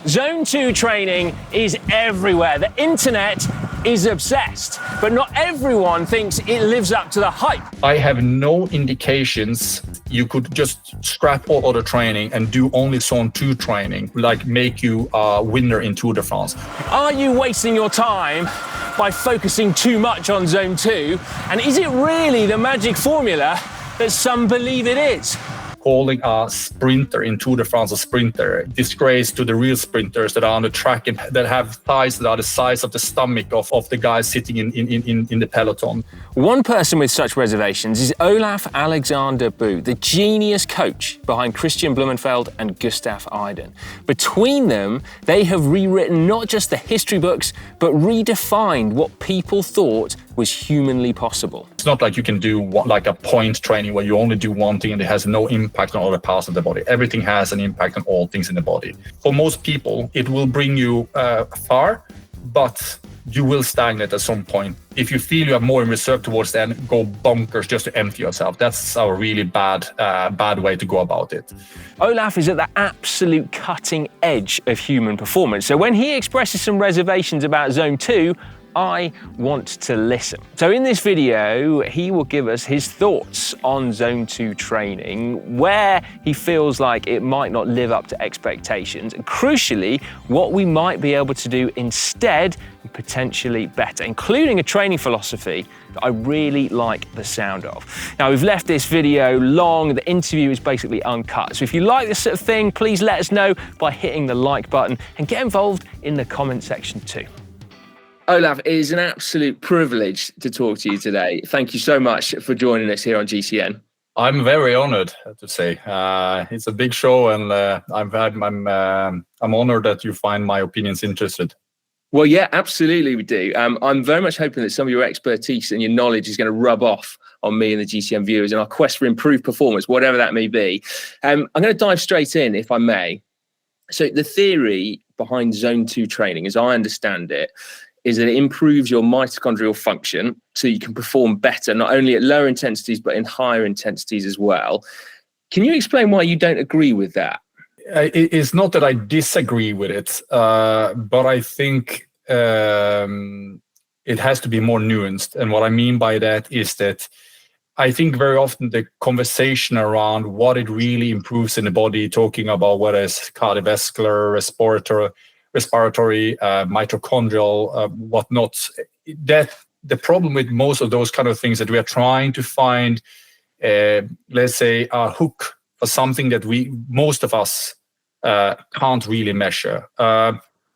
Zone 2 training is everywhere. The internet is obsessed, but not everyone thinks it lives up to the hype. I have no indications you could just scrap all other training and do only Zone 2 training, like make you a winner in Tour de France. Are you wasting your time by focusing too much on Zone 2? And is it really the magic formula that some believe it is? Calling a sprinter in Tour de France a sprinter, disgrace to the real sprinters that are on the track and that have thighs that are the size of the stomach of the guys sitting in the peloton. One person with such reservations is Olav Aleksander Bu, the genius coach behind Christian Blumenfeld and Gustav Iden. Between them, they have rewritten not just the history books, but redefined what people thought was humanly possible. It's not like you can do like a point training where you only do one thing and it has no impact on other parts of the body. Everything has an impact on all things in the body. For most people, it will bring you far, but you will stagnate at some point. If you feel you have more in reserve towards the end, go bonkers just to empty yourself. That's a really bad way to go about it. Olav is at the absolute cutting edge of human performance. So when he expresses some reservations about Zone 2, I want to listen. So in this video, he will give us his thoughts on Zone 2 training, where he feels like it might not live up to expectations, and crucially, what we might be able to do instead, and potentially better, including a training philosophy that I really like the sound of. Now, we've left this video long, the interview is basically uncut. So if you like this sort of thing, please let us know by hitting the like button and get involved in the comment section too. Olav, it is an absolute privilege to talk to you today. Thank you so much for joining us here on GCN. I'm very honored to say. It's a big show, and I'm honored that you find my opinions interested. Well, yeah, absolutely we do. I'm very much hoping that some of your expertise and your knowledge is going to rub off on me and the GCN viewers in our quest for improved performance, whatever that may be. I'm going to dive straight in, if I may. So the theory behind Zone 2 training, as I understand it, is that it improves your mitochondrial function so you can perform better, not only at lower intensities, but in higher intensities as well. Can you explain why you don't agree with that? It's not that I disagree with it, but I think it has to be more nuanced. And what I mean by that is that I think very often the conversation around what it really improves in the body, talking about whether it's cardiovascular, respiratory, mitochondrial, whatnot. That the problem with most of those kind of things that we are trying to find, let's say, a hook for something that most of us can't really measure.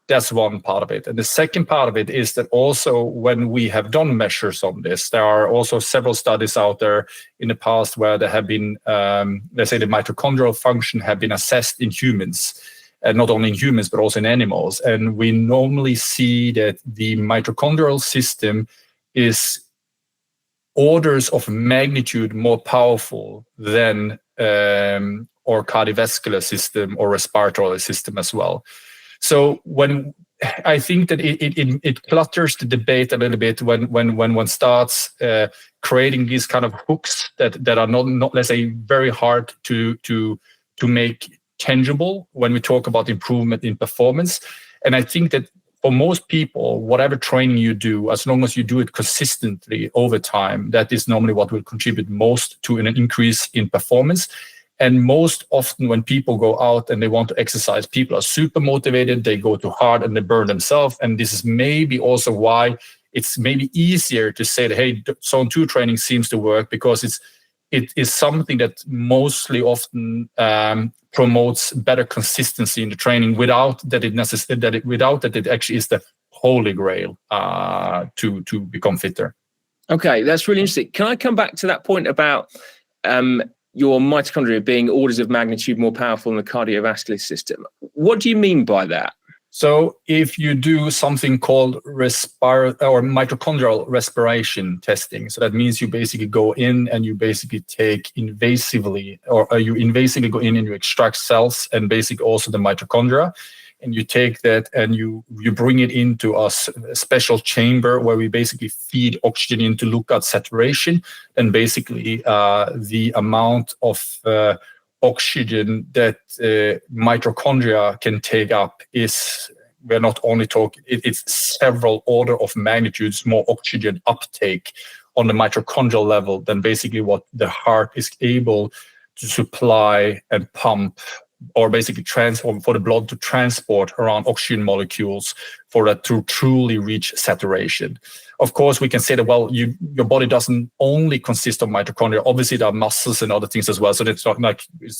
That's one part of it. And the second part of it is that also when we have done measures on this, there are also several studies out there in the past where there have been, let's say, the mitochondrial function have been assessed in humans. And not only in humans, but also in animals. And we normally see that the mitochondrial system is orders of magnitude more powerful than our cardiovascular system or respiratory system as well. So when I think that it clutters the debate a little bit when one starts creating these kind of hooks that are not let's say very hard to make tangible when we talk about improvement in performance. And I think that for most people, whatever training you do, as long as you do it consistently over time, that is normally what will contribute most to an increase in performance. And most often when people go out and they want to exercise, people are super motivated, they go too hard and they burn themselves. And this is maybe also why it's maybe easier to say that, hey, Zone 2 training seems to work, because it is something that mostly often promotes better consistency in the training without that it actually is the holy grail to become fitter. Okay, that's really interesting. Can I come back to that point about your mitochondria being orders of magnitude more powerful than the cardiovascular system? What do you mean by that? So if you do something called mitochondrial respiration testing, so that means you basically go in and you basically take invasively, or you invasively go in and you extract cells and basically also the mitochondria, and you take that and you bring it into a special chamber where we basically feed oxygen in to look at saturation, and basically the amount of oxygen that mitochondria can take up we're not only talking, it's several order of magnitudes more oxygen uptake on the mitochondrial level than basically what the heart is able to supply and pump, or basically transform for the blood to transport around oxygen molecules for that to truly reach saturation. Of course, we can say that, well, your body doesn't only consist of mitochondria. Obviously, there are muscles and other things as well. So it's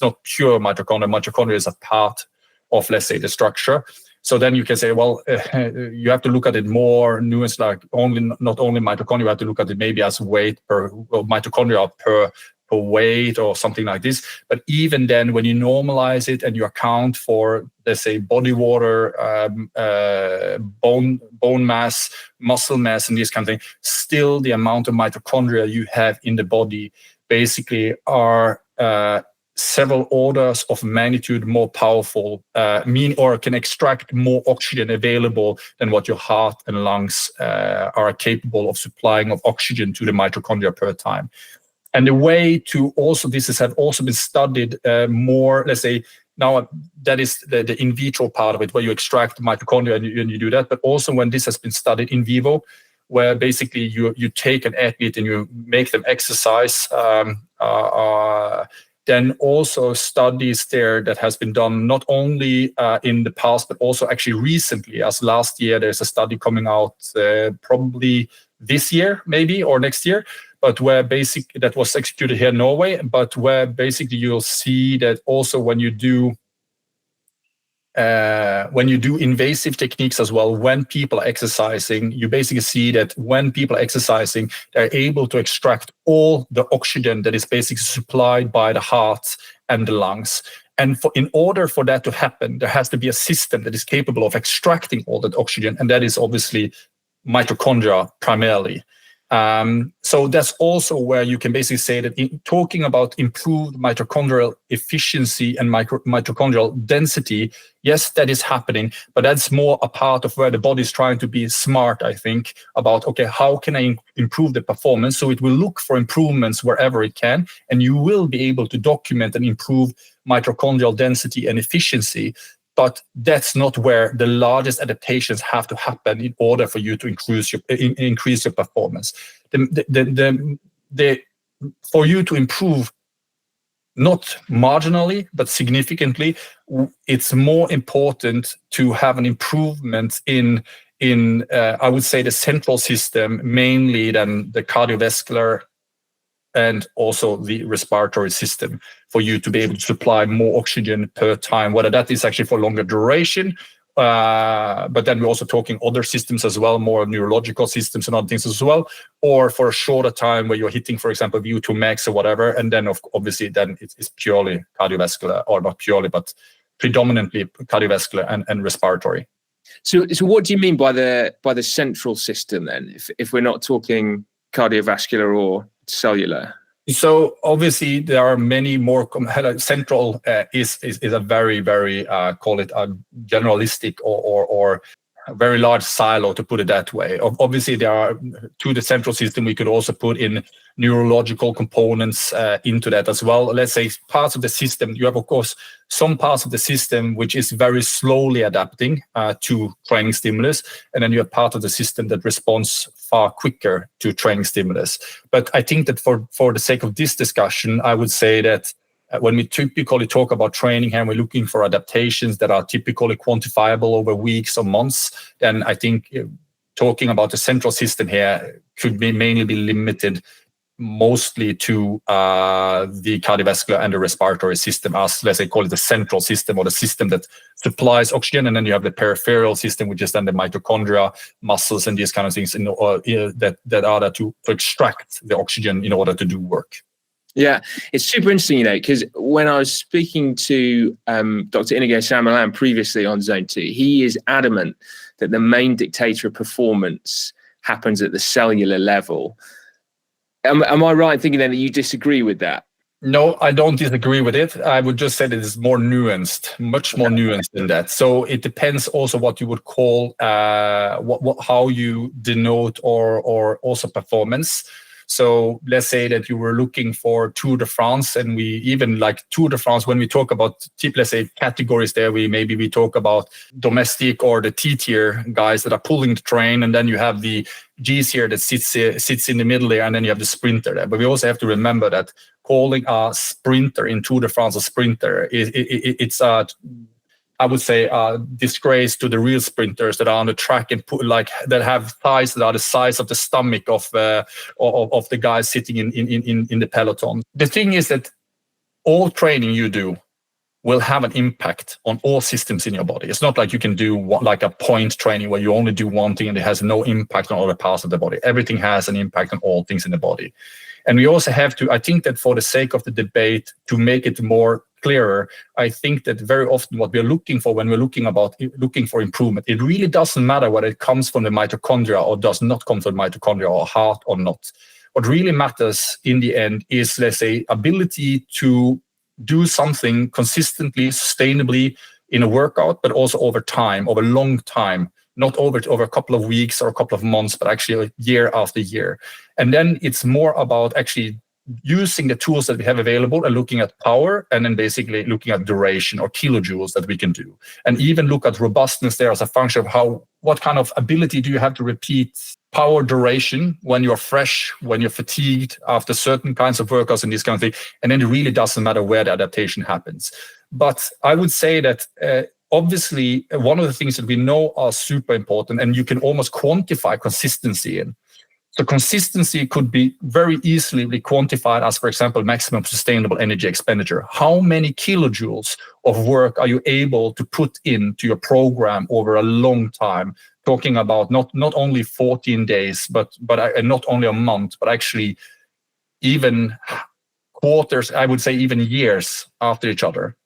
not pure mitochondria. Mitochondria is a part of, let's say, the structure. So then you can say, well, you have to look at it more nuanced, like not only mitochondria, you have to look at it maybe as weight mitochondria per weight or something like this. But even then, when you normalize it and you account for, let's say, body water, bone mass, muscle mass, and these kind of things, still the amount of mitochondria you have in the body basically are several orders of magnitude more powerful, or can extract more oxygen available than what your heart and lungs are capable of supplying of oxygen to the mitochondria per time. And the way to also, this has also been studied more, let's say, now that is the in vitro part of it, where you extract mitochondria and you do that. But also when this has been studied in vivo, where basically you take an athlete and you make them exercise, then also studies there that has been done not only in the past, but also actually recently, as last year, there's a study coming out probably this year, maybe, or next year, but where that was executed here in Norway, but where basically you'll see that also when you do invasive techniques as well, when people are exercising, you basically see that when people are exercising, they're able to extract all the oxygen that is basically supplied by the heart and the lungs. And in order for that to happen, there has to be a system that is capable of extracting all that oxygen, and that is obviously mitochondria primarily. So that's also where you can basically say that talking about improved mitochondrial efficiency and mitochondrial density, yes, that is happening, but that's more a part of where the body is trying to be smart, I think, about, okay, how can I improve the performance? So it will look for improvements wherever it can, and you will be able to document and improve mitochondrial density and efficiency. But that's not where the largest adaptations have to happen in order for you to increase your performance. For you to improve, not marginally, but significantly, it's more important to have an improvement in I would say, the central system, mainly than the cardiovascular and also the respiratory system, for you to be able to supply more oxygen per time, whether that is actually for longer duration, but then we're also talking other systems as well, more neurological systems and other things as well, or for a shorter time where you're hitting, for example, VO2 max or whatever, and then obviously then it's purely cardiovascular, or not purely, but predominantly cardiovascular and respiratory. So what do you mean by the central system then, if we're not talking cardiovascular or cellular? So obviously there are many more. Central is a very, very call it a generalistic or a very large silo, to put it that way. Obviously there are, to the central system, we could also put in neurological components into that as well. Let's say parts of the system, you have of course some parts of the system which is very slowly adapting to training stimulus, and then you have part of the system that responds far quicker to training stimulus. But I think that for the sake of this discussion, I would say that when we typically talk about training and we're looking for adaptations that are typically quantifiable over weeks or months, then I think talking about the central system here could mainly be limited mostly to the cardiovascular and the respiratory system, as, let's say, call it the central system, or the system that supplies oxygen. And then you have the peripheral system, which is then the mitochondria, muscles, and these kind of things that are there to extract the oxygen in order to do work. Yeah, it's super interesting, because when I was speaking to Dr. Inigo Samalan previously on Zone 2, he is adamant that the main dictator of performance happens at the cellular level. Am I right in thinking then that you disagree with that? No, I don't disagree with it. I would just say that it's more nuanced, much more nuanced than that. So it depends also what you would call how you denote or also performance. So let's say that you were looking for Tour de France, and we even like Tour de France, when we talk about, let's say, categories there, we talk about domestic or the T-tier guys that are pulling the train, and then you have the G's here that sits in the middle there, and then you have the sprinter there. But we also have to remember that calling a sprinter in Tour de France a sprinter, it's a, I would say, a disgrace to the real sprinters that are on the track and that have thighs that are the size of the stomach of the guys sitting in the peloton. The thing is that all training you do will have an impact on all systems in your body. It's not like you can do like a point training where you only do one thing and it has no impact on other parts of the body. Everything has an impact on all things in the body. And we also have to, I think that for the sake of the debate, to make it more clearer, I think that very often what we're looking for when we're looking for improvement, it really doesn't matter whether it comes from the mitochondria or does not come from the mitochondria or heart or not. What really matters in the end is, let's say, ability to do something consistently, sustainably in a workout, but also over time, over a long time, not over a couple of weeks or a couple of months, but actually year after year. And then it's more about actually using the tools that we have available and looking at power, and then basically looking at duration or kilojoules that we can do, and even look at robustness there as a function of what kind of ability do you have to repeat power duration when you're fresh, when you're fatigued after certain kinds of workouts and this kind of thing. And then it really doesn't matter where the adaptation happens. But I would say that obviously one of the things that we know are super important, and you can almost quantify consistency in. So consistency could be very easily quantified as, for example, maximum sustainable energy expenditure. How many kilojoules of work are you able to put into your program over a long time? Talking about not only 14 days, but not only a month, but actually even quarters, I would say even years after each other.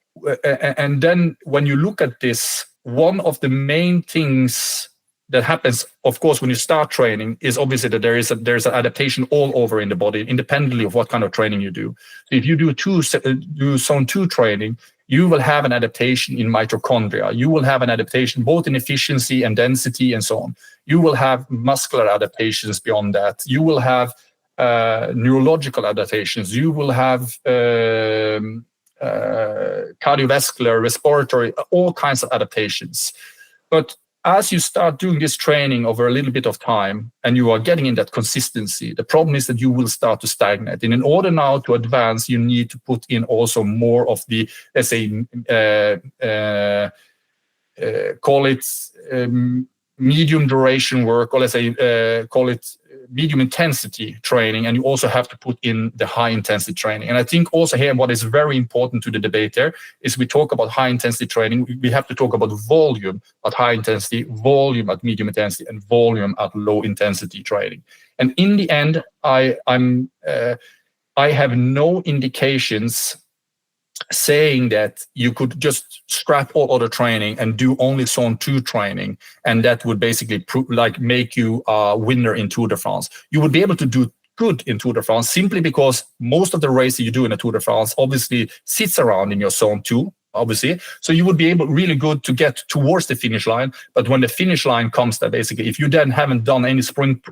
And then when you look at this, one of the main things that happens, of course, when you start training is obviously that there's an adaptation all over in the body, independently of what kind of training you do. So if you do zone 2 training, you will have an adaptation in mitochondria. You will have an adaptation both in efficiency and density and so on. You will have muscular adaptations beyond that. You will have neurological adaptations. You will have cardiovascular, respiratory, all kinds of adaptations. But as you start doing this training over a little bit of time and you are getting in that consistency, the problem is that you will start to stagnate. And in order now to advance, you need to put in also more of the, let's say, call it medium duration work, or let's say, call it medium intensity training. And you also have to put in the high intensity training. And I think also here, what is very important to the debate there is we talk about high intensity training. We have to talk about volume at high intensity, volume at medium intensity, and volume at low intensity training. And in the end, I have no indications saying that you could just scrap all other training and do only zone 2 training, and that would basically make you a winner in Tour de France. You would be able to do good in Tour de France simply because most of the race that you do in a Tour de France obviously sits around in your zone 2, obviously. So you would be able really good to get towards the finish line. But when the finish line comes, that basically, if you then haven't done any sprint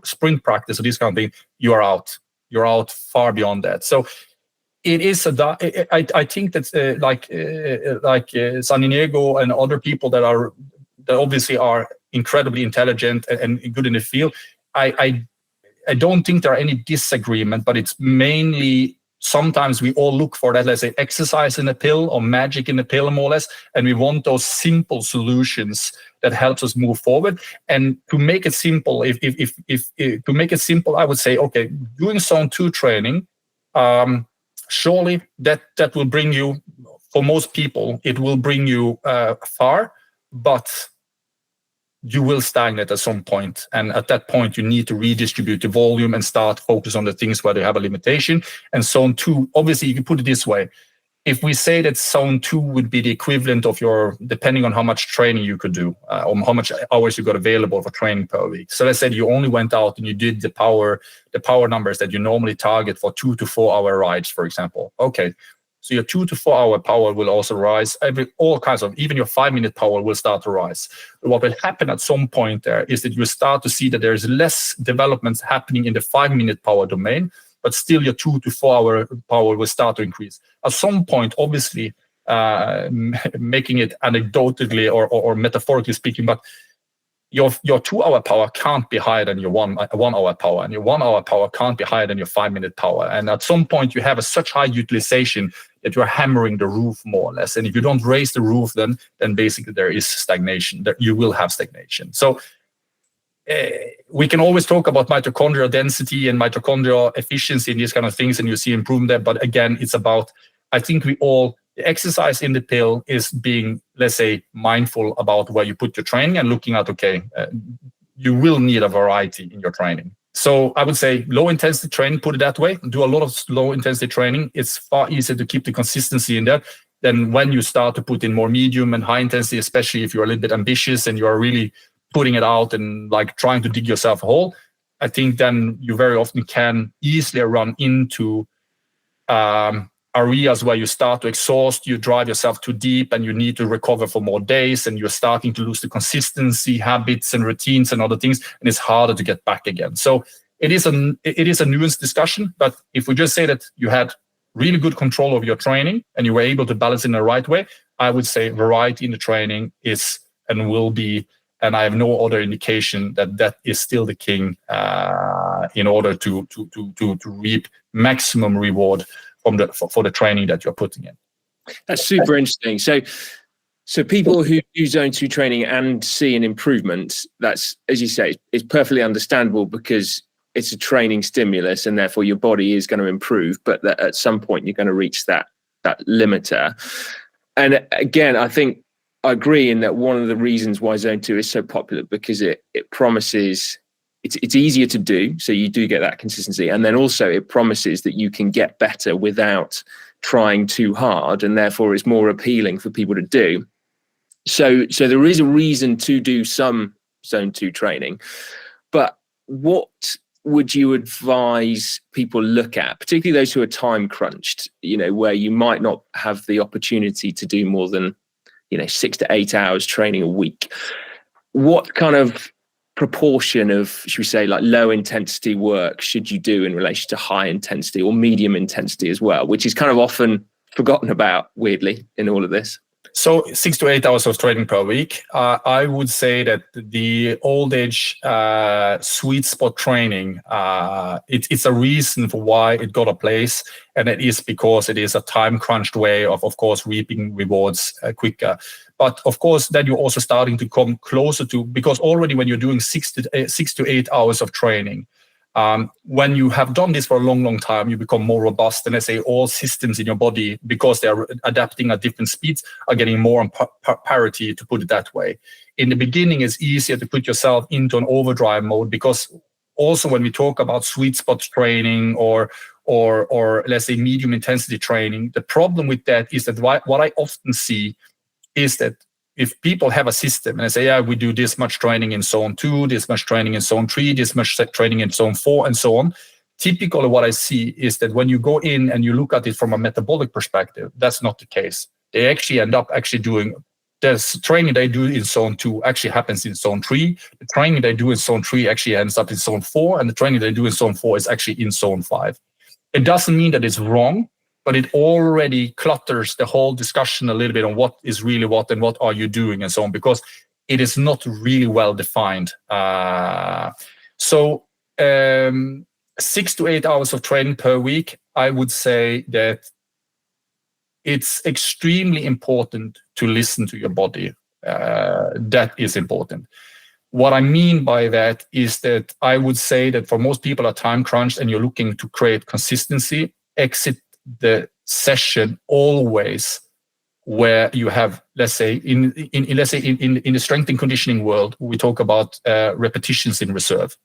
practice or this kind of thing, you are out. You're out far beyond that. So it is I think that like San Inigo and other people that obviously are incredibly intelligent and good in the field. I don't think there are any disagreement, but it's mainly sometimes we all look for that, let's say, exercise in a pill or magic in a pill, more or less, and we want those simple solutions that helps us move forward. And to make it simple, if to make it simple, I would say, okay, doing zone 2 training. Surely that will bring you, for most people, it will bring you far, but you will stagnate at some point. And at that point, you need to redistribute the volume and start focus on the things where they have a limitation. And zone 2, obviously, you can put it this way. If we say that zone 2 would be the equivalent of your, depending on how much training you could do, or how much hours you got available for training per week. So let's say you only went out and you did the power numbers that you normally target for 2 to 4 hour rides, for example. Okay, So your 2 to 4 hour power will also rise. All kinds of, even your 5-minute power will start to rise. But what will happen at some point there is that you start to see that there is less developments happening in the 5-minute power domain, but still your 2 to 4 hour power will start to increase. At some point, obviously, making it anecdotally or metaphorically speaking, but your 2 hour power can't be higher than your 1 hour power, and your 1 hour power can't be higher than your 5-minute power. And at some point, you have such high utilization that you're hammering the roof more or less. And if you don't raise the roof, then basically there is stagnation. That you will have stagnation. So we can always talk about mitochondrial density and mitochondrial efficiency and these kind of things, and you see improvement there. But again, it's about, I think the exercise in the pill is being, let's say, mindful about where you put your training and looking at, you will need a variety in your training. So I would say low intensity training, put it that way, do a lot of low intensity training. It's far easier to keep the consistency in that than when you start to put in more medium and high intensity, especially if you're a little bit ambitious and you're really putting it out and like trying to dig yourself a hole. I think then you very often can easily run into areas where you start to exhaust, you drive yourself too deep and you need to recover for more days, and you're starting to lose the consistency, habits and routines and other things, and it's harder to get back again. So it is a nuanced discussion, but if we just say that you had really good control of your training and you were able to balance in the right way, I would say variety in the training is and will be, and I have no other indication that is still the king in order to reap maximum reward for the training that you're putting in. That's super interesting. So people who do zone 2 training and see an improvement, that's, as you say, it's perfectly understandable because it's a training stimulus and therefore your body is going to improve, but that at some point you're going to reach that limiter. And again, I think I agree in that one of the reasons why zone 2 is so popular, because it promises it's easier to do, so you do get that consistency, and then also it promises that you can get better without trying too hard, and therefore it's more appealing for people to do. So there is a reason to do some zone 2 training, but what would you advise people look at, particularly those who are time crunched, where you might not have the opportunity to do more than 6 to 8 hours training a week? What kind of proportion of, should we say, like low intensity work should you do in relation to high intensity or medium intensity as well, which is kind of often forgotten about, weirdly, in all of this? So 6 to 8 hours of training per week. I would say that the old age sweet spot training, it's a reason for why it got a place, and it is because it is a time crunched way of course, reaping rewards quicker. But of course, then you're also starting to come closer to, because already when you're doing 6 to 8 hours of training, when you have done this for a long time, you become more robust. And I say all systems in your body, because they're adapting at different speeds, are getting more on parity, to put it that way. In the beginning, it's easier to put yourself into an overdrive mode, because also when we talk about sweet spot training or let's say medium intensity training, the problem with that is that what I often see is that if people have a system and they say, we do this much training in zone 2, this much training in zone 3, this much training in zone 4, and so on, typically what I see is that when you go in and you look at it from a metabolic perspective, that's not the case. They actually end up doing, the training they do in zone 2 actually happens in zone 3. The training they do in zone 3 actually ends up in zone 4, and the training they do in zone 4 is actually in zone 5. It doesn't mean that it's wrong, but it already clutters the whole discussion a little bit on what is really what and what are you doing and so on, because it is not really well defined. So 6 to 8 hours of training per week, I would say that it's extremely important to listen to your body. That is important. What I mean by that is that I would say that for most people are time crunched and you're looking to create consistency, exit the session always where you have, let's say, in the strength and conditioning world, we talk about repetitions in reserve.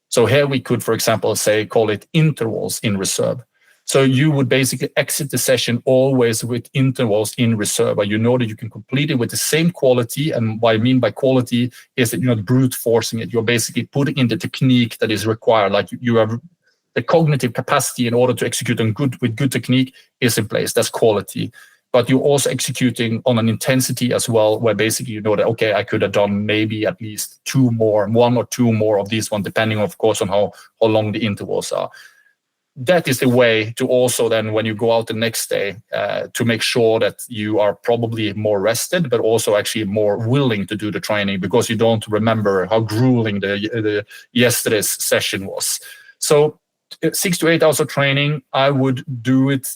So here we could, for example, call it intervals in reserve. So you would basically exit the session always with intervals in reserve, where you know that you can complete it with the same quality. And what I mean by quality is that you're not brute forcing it. You're basically putting in the technique that is required. Like you have the cognitive capacity in order to execute with good technique is in place. That's quality. But you're also executing on an intensity as well, where basically you know that, okay, I could have done maybe at least one or two more of these one, depending, of course, on how long the intervals are. That is the way to also then, when you go out the next day, to make sure that you are probably more rested, but also actually more willing to do the training, because you don't remember how grueling the yesterday's session was. So 6 to 8 hours of training, I would do it.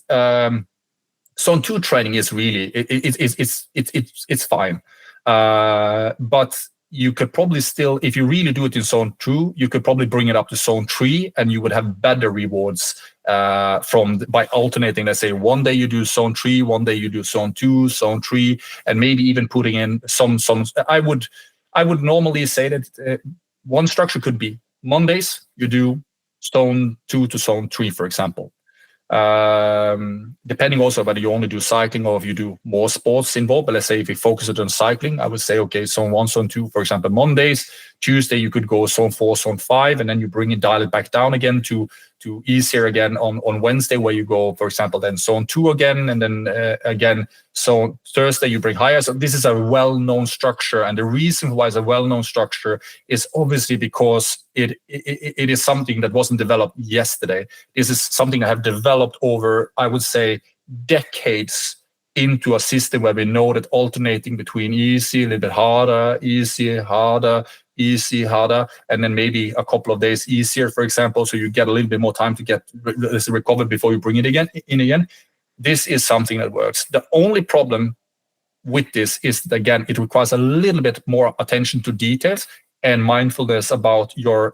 Zone 2 training is really it's fine, but you could probably still, if you really do it in zone 2, you could probably bring it up to zone 3, and you would have better rewards by alternating. Let's say one day you do zone 3, one day you do zone 2, zone 3, and maybe even putting in some. I would normally say that one structure could be Mondays you do zone 2 to zone 3, for example. Depending also whether you only do cycling or if you do more sports involved. But let's say if you focus it on cycling, I would say, okay, zone 1, zone 2, for example, Mondays. Tuesday, you could go zone 4, zone 5, and then you dial it back down again to easier again on Wednesday, where you go, for example, then zone 2 again, and then again, so Thursday you bring higher. So this is a well-known structure, and the reason why it's a well-known structure is obviously because it is something that wasn't developed yesterday. This is something that have developed over, I would say, decades into a system where we know that alternating between easy, a little bit harder, easy, harder, easy, harder, and then maybe a couple of days easier, for example, so you get a little bit more time to get recovered before you bring it again. This is something that works. The only problem with this is that, again, it requires a little bit more attention to details and mindfulness about your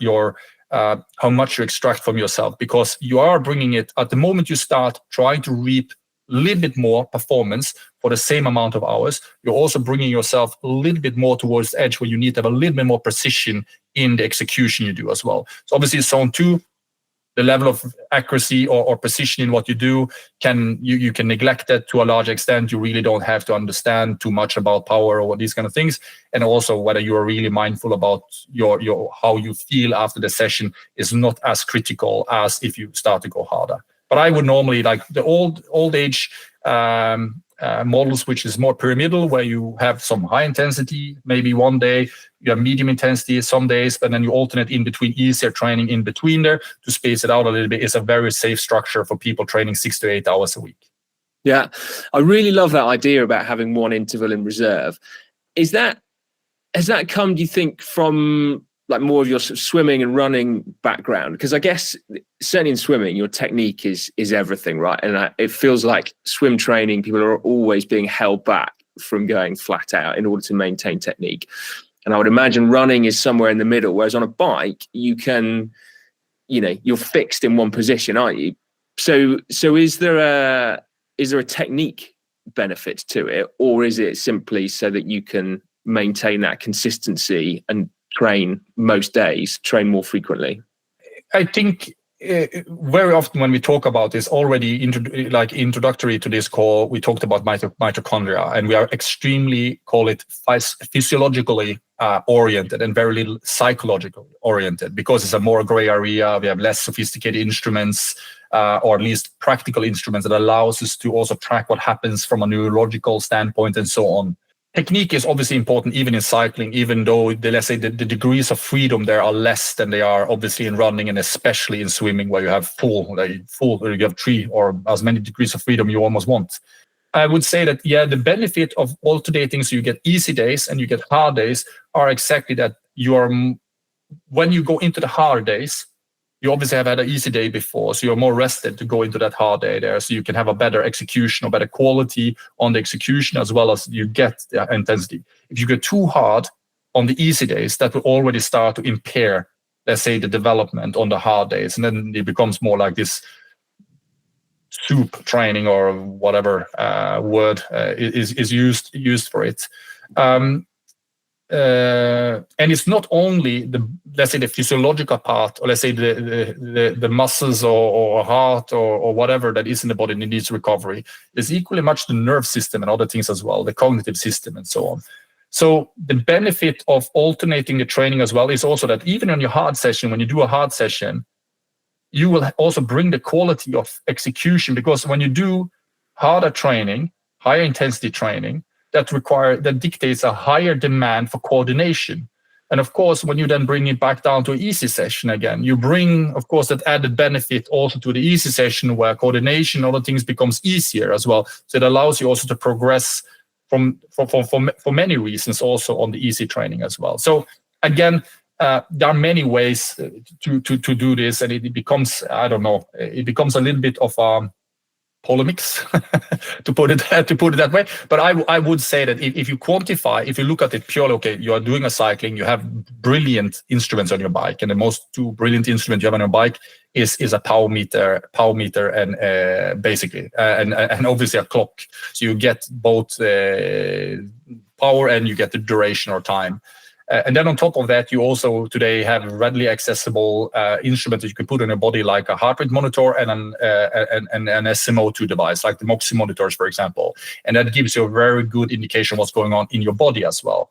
how much you extract from yourself, because you are bringing it at the moment you start trying to reap a little bit more performance for the same amount of hours. You're also bringing yourself a little bit more towards the edge, where you need to have a little bit more precision in the execution you do as well. So obviously zone 2, the level of accuracy or precision in what you do, you can neglect that to a large extent. You really don't have to understand too much about power or these kind of things. And also whether you are really mindful about your how you feel after the session is not as critical as if you start to go harder. But I would normally like the old age models, which is more pyramidal, where you have some high intensity, maybe one day you have medium intensity some days, but then you alternate in between easier training in between there to space it out a little bit. Is a very safe structure for people training 6 to 8 hours a week. Yeah, I really love that idea about having one interval in reserve. Has that come, do you think, from like more of your sort of swimming and running background? Because I guess certainly in swimming, your technique is everything, right? And it feels like swim training, people are always being held back from going flat out in order to maintain technique. And I would imagine running is somewhere in the middle, whereas on a bike, you can, you're fixed in one position, aren't you? So is there a technique benefit to it, or is it simply so that you can maintain that consistency and train most days, train more frequently? I think very often when we talk about this, already introductory to this call, we talked about mitochondria, and we are extremely, call it physiologically oriented and very little psychologically oriented, because it's a more gray area. We have less sophisticated instruments, or at least practical instruments that allows us to also track what happens from a neurological standpoint and so on. Technique is obviously important even in cycling, even though let's say the degrees of freedom there are less than they are obviously in running, and especially in swimming, where you have you have 3 or as many degrees of freedom you almost want. I would say that, yeah, the benefit of alternating, so you get easy days and you get hard days, are exactly that. When you go into the hard days, you obviously have had an easy day before, so you're more rested to go into that hard day there, so you can have a better execution or better quality on the execution, as well as you get the intensity. If you get too hard on the easy days, that will already start to impair, let's say, the development on the hard days, and then it becomes more like this soup training, or whatever word is used for it. And it's not only let's say the physiological part, or let's say the muscles or heart or whatever that is in the body that needs recovery. There's equally much the nerve system and other things as well, the cognitive system and so on. So the benefit of alternating the training as well is also that even on your hard session, when you do a hard session, you will also bring the quality of execution, because when you do harder training, higher intensity training, that dictates a higher demand for coordination. And of course, when you then bring it back down to an easy session again, you bring, of course, that added benefit also to the easy session, where coordination, other things becomes easier as well. So it allows you also to progress for many reasons also on the easy training as well. So again, there are many ways to do this, and it becomes, I don't know, it becomes a little bit of polemics to put it that way. But I would say that if you quantify, if you look at it purely, okay, you are doing a cycling, you have brilliant instruments on your bike, and the most two brilliant instruments you have on your bike is a power meter and basically and obviously a clock. So you get both power and you get the duration or time. And then on top of that, you also today have readily accessible instruments that you can put on your body, like a heart rate monitor and an SMO2 device, like the Moxie monitors, for example. And that gives you a very good indication of what's going on in your body as well.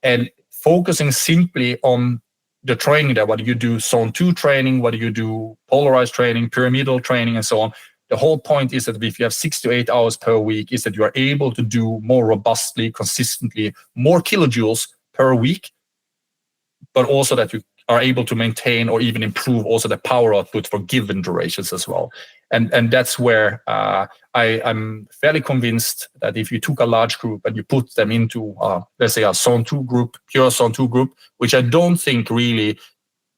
And focusing simply on the training there, whether you do zone 2 training, whether you do polarized training, pyramidal training, and so on, the whole point is that if you have 6 to 8 hours per week, is that you are able to do more robustly, consistently, more kilojoules per week, but also that you are able to maintain or even improve also the power output for given durations as well. And that's where I'm fairly convinced that if you took a large group and you put them into, let's say, a zone 2 group, pure zone 2 group, which I don't think really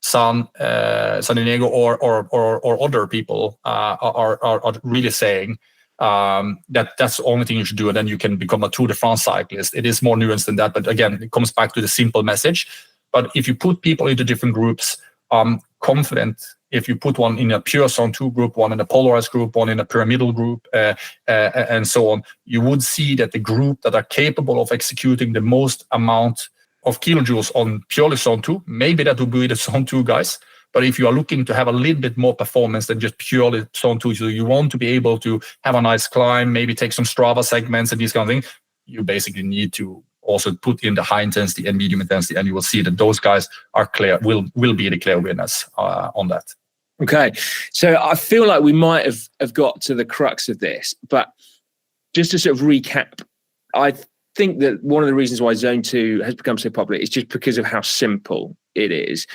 San Diego or other people are really saying, that's the only thing you should do, and then you can become a Tour de France cyclist. It is more nuanced than that, but again, it comes back to the simple message. But if you put people into different groups, I'm confident if you put one in a pure zone 2 group, one in a polarized group, one in a pyramidal group, and so on, you would see that the group that are capable of executing the most amount of kilojoules on purely zone 2, maybe that would be the zone 2 guys. But if you are looking to have a little bit more performance than just purely zone 2, so you want to be able to have a nice climb, maybe take some Strava segments and these kind of things, you basically need to also put in the high intensity and medium intensity, and you will see that those guys are clear, will be the clear winners on that. Okay, so I feel like we might have got to the crux of this, but just to sort of recap, I think that one of the reasons why Zone 2 has become so popular is just because of how simple it is.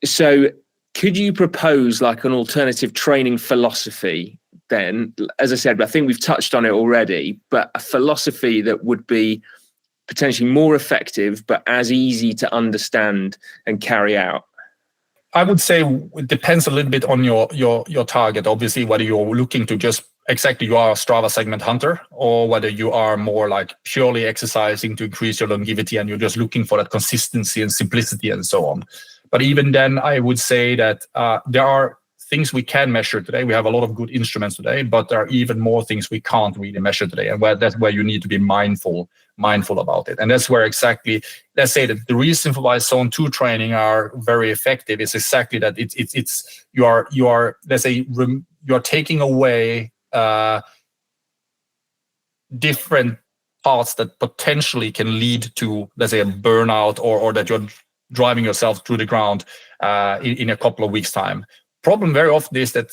So could you propose like an alternative training philosophy then? As I said, I think we've touched on it already, but a philosophy that would be potentially more effective, but as easy to understand and carry out? I would say it depends a little bit on your target. Obviously, whether you're looking to just exactly you are a Strava segment hunter, or whether you are more like purely exercising to increase your longevity and you're just looking for that consistency and simplicity and so on. But even then, I would say that there are things we can measure today. We have a lot of good instruments today, but there are even more things we can't really measure today. And that's where you need to be mindful about it. And that's where exactly, let's say that the reason for why zone 2 training are very effective is exactly that you are let's say you are taking away different parts that potentially can lead to, let's say, a burnout or that you're driving yourself through the ground in a couple of weeks' time. Problem very often is that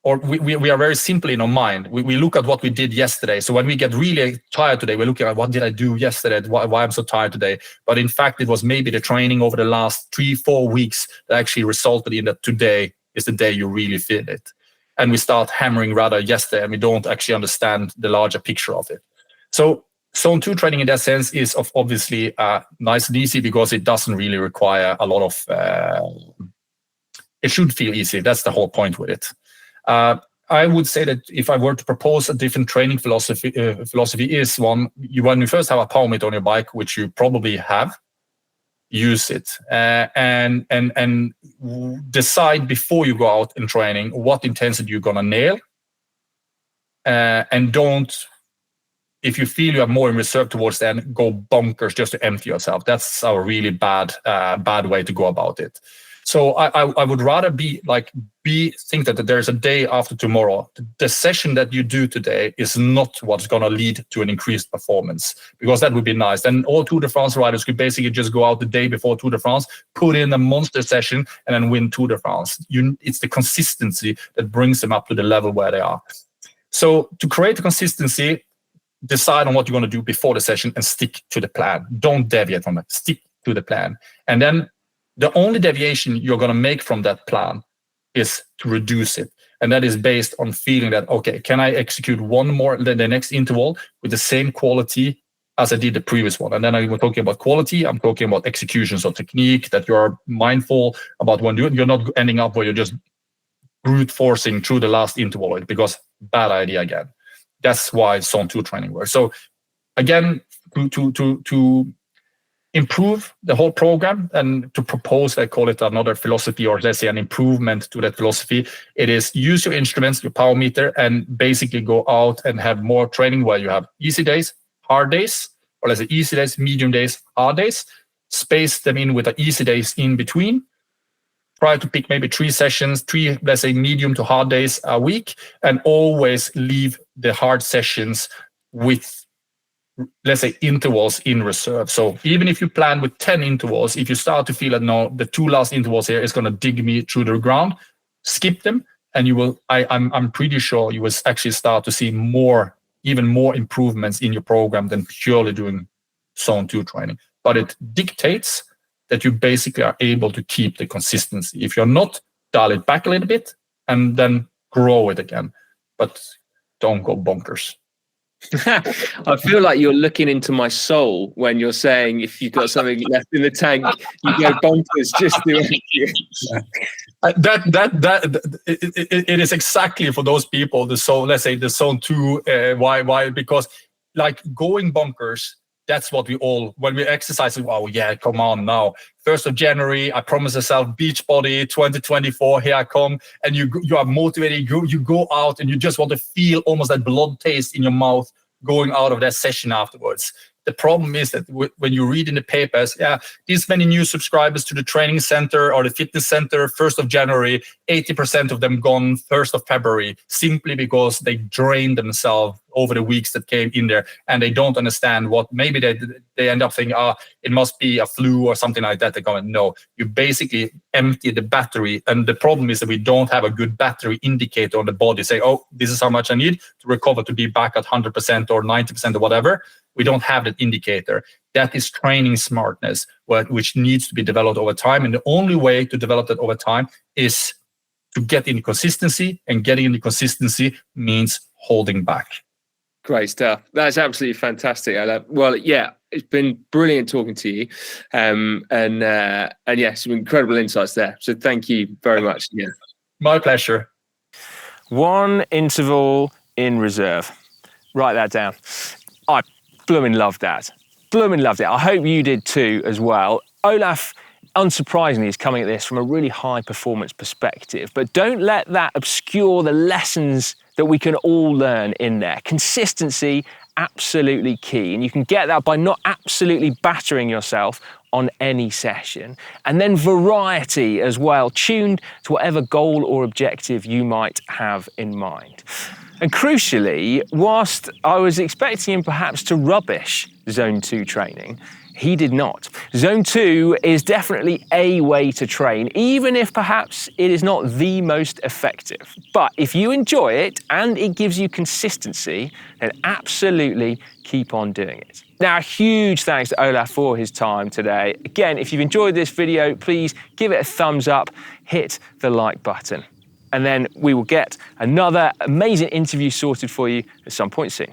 or we are very simple in our mind. We look at what we did yesterday. So when we get really tired today, we're looking at what did I do yesterday, why I'm so tired today. But in fact, it was maybe the training over the last 3-4 weeks that actually resulted in that today is the day you really feel it. And we start hammering rather yesterday, and we don't actually understand the larger picture of it. So zone 2 training in that sense is obviously nice and easy because it doesn't really require a lot of... it should feel easy. That's the whole point with it. I would say that if I were to propose a different training philosophy is one, when you first have a power meter on your bike, which you probably have, use it and decide before you go out in training what intensity you're gonna nail, and don't, if you feel you have more in reserve towards then, go bonkers just to empty yourself. That's a really bad way to go about it. So I would rather think that there's a day after tomorrow. The session that you do today is not what's going to lead to an increased performance, because that would be nice. Then all Tour de France riders could basically just go out the day before Tour de France, put in a monster session, and then win Tour de France. It's the consistency that brings them up to the level where they are. So to create the consistency, decide on what you're going to do before the session and stick to the plan. Don't deviate from it. Stick to the plan. And then the only deviation you're going to make from that plan is to reduce it. And that is based on feeling that, okay, can I execute one more than the next interval with the same quality as I did the previous one? And then I'm talking about quality. I'm talking about execution, so technique, that you're mindful about when you're not ending up where you're just brute forcing through the last interval, because bad idea again. That's why Zone 2 training works. So again, to improve the whole program and to propose, I call it another philosophy, or let's say an improvement to that philosophy, it is use your instruments, your power meter, and basically go out and have more training where you have easy days, hard days, or let's say easy days, medium days, hard days. Space them in with the easy days in between. Try to pick maybe 3 sessions, 3, let's say, medium to hard days a week, and always leave the hard sessions with, let's say, intervals in reserve. So even if you plan with 10 intervals, if you start to feel that, no, the 2 last intervals here is going to dig me through the ground, skip them, and you will, I'm pretty sure you will actually start to see even more improvements in your program than purely doing Zone 2 training. But it dictates that you basically are able to keep the consistency. If you're not, dial it back a little bit and then grow it again. But don't go bonkers. I feel like you're looking into my soul when you're saying if you've got something left in the tank, you go bonkers. Just do it. It is exactly for those people. Let's say the Zone 2. Why? Because like going bonkers. That's what we all, when we exercise, wow, yeah, come on now. 1st of January, I promise myself, Beachbody 2024, here I come. And you are motivated, you go out and you just want to feel almost that blood taste in your mouth going out of that session afterwards. The problem is that when you read in the papers, these many new subscribers to the training center or the fitness center, 1st of January, 80% of them gone 1st of February, simply because they drained themselves over the weeks that came in there, and they don't understand what, maybe they end up thinking, it must be a flu or something like that. They go, no, you basically empty the battery. And the problem is that we don't have a good battery indicator on the body. Say, this is how much I need to recover to be back at 100% or 90% or whatever. We don't have that indicator. That is training smartness, which needs to be developed over time. And the only way to develop that over time is to get into consistency, and getting into consistency means holding back. Great stuff. That's absolutely fantastic, Olav. Well, yeah, it's been brilliant talking to you. And yes, some incredible insights there. So thank you very much. Yeah. My pleasure. 1 interval in reserve. Write that down. I blooming loved that. Blooming loved it. I hope you did too as well. Olav, unsurprisingly, is coming at this from a really high performance perspective, but don't let that obscure the lessons that we can all learn in there. Consistency, absolutely key. And you can get that by not absolutely battering yourself on any session. And then variety as well, tuned to whatever goal or objective you might have in mind. And crucially, whilst I was expecting him perhaps to rubbish Zone 2 training, he did not. Zone 2 is definitely a way to train, even if perhaps it is not the most effective. But if you enjoy it and it gives you consistency, then absolutely keep on doing it. Now, a huge thanks to Olav for his time today. Again, if you've enjoyed this video, please give it a thumbs up, hit the like button. And then we will get another amazing interview sorted for you at some point soon.